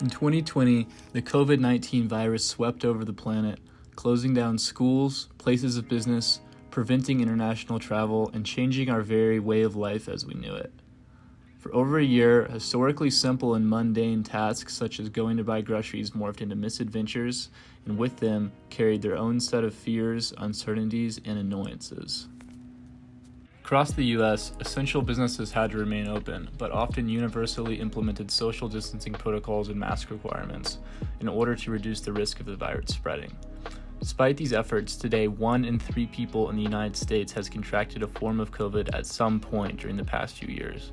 In 2020, the COVID-19 virus swept over the planet, closing down schools, places of business, preventing international travel, and changing our very way of life as we knew it. For over a year, historically simple and mundane tasks such as going to buy groceries morphed into misadventures, and with them carried their own set of fears, uncertainties, and annoyances. Across the U.S., essential businesses had to remain open, but often universally implemented social distancing protocols and mask requirements in order to reduce the risk of the virus spreading. Despite these efforts, today 1 in 3 people in the United States has contracted a form of COVID at some point during the past few years.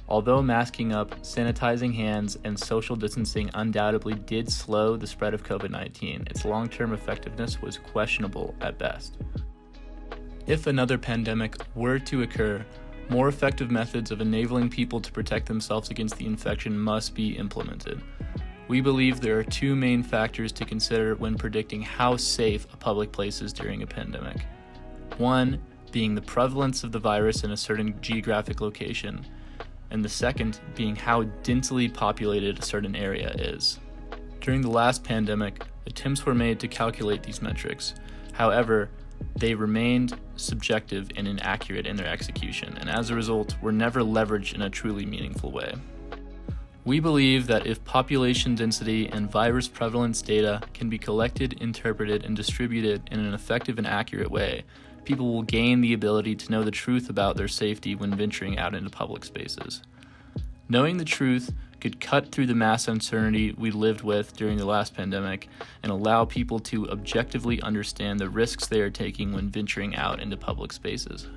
Although masking up, sanitizing hands, and social distancing undoubtedly did slow the spread of COVID-19, its long-term effectiveness was questionable at best. If another pandemic were to occur, more effective methods of enabling people to protect themselves against the infection must be implemented. We believe there are 2 main factors to consider when predicting how safe a public place is during a pandemic. One being the prevalence of the virus in a certain geographic location, and the second being how densely populated a certain area is. During the last pandemic, attempts were made to calculate these metrics. However, they remained subjective and inaccurate in their execution, and as a result, were never leveraged in a truly meaningful way. We believe that if population density and virus prevalence data can be collected, interpreted, and distributed in an effective and accurate way, people will gain the ability to know the truth about their safety when venturing out into public spaces. Knowing the truth could cut through the mass uncertainty we lived with during the last pandemic and allow people to objectively understand the risks they are taking when venturing out into public spaces.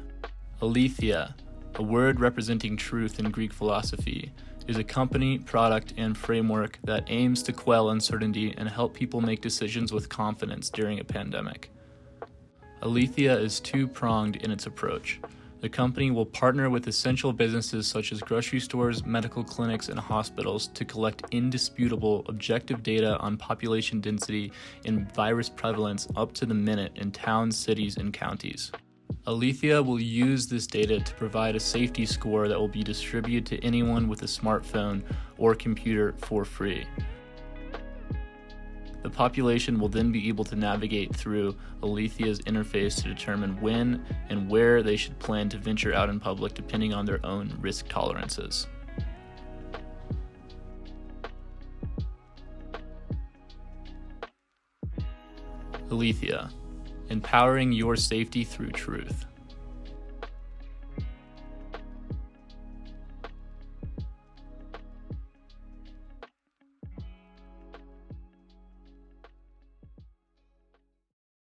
Alethia, a word representing truth in Greek philosophy, is a company, product, and framework that aims to quell uncertainty and help people make decisions with confidence during a pandemic. Alethia is 2-pronged in its approach. The company will partner with essential businesses such as grocery stores, medical clinics, and hospitals to collect indisputable, objective data on population density and virus prevalence up to the minute in towns, cities, and counties. Alethia will use this data to provide a safety score that will be distributed to anyone with a smartphone or computer for free. The population will then be able to navigate through Alethia's interface to determine when and where they should plan to venture out in public depending on their own risk tolerances. Alethia, empowering your safety through truth.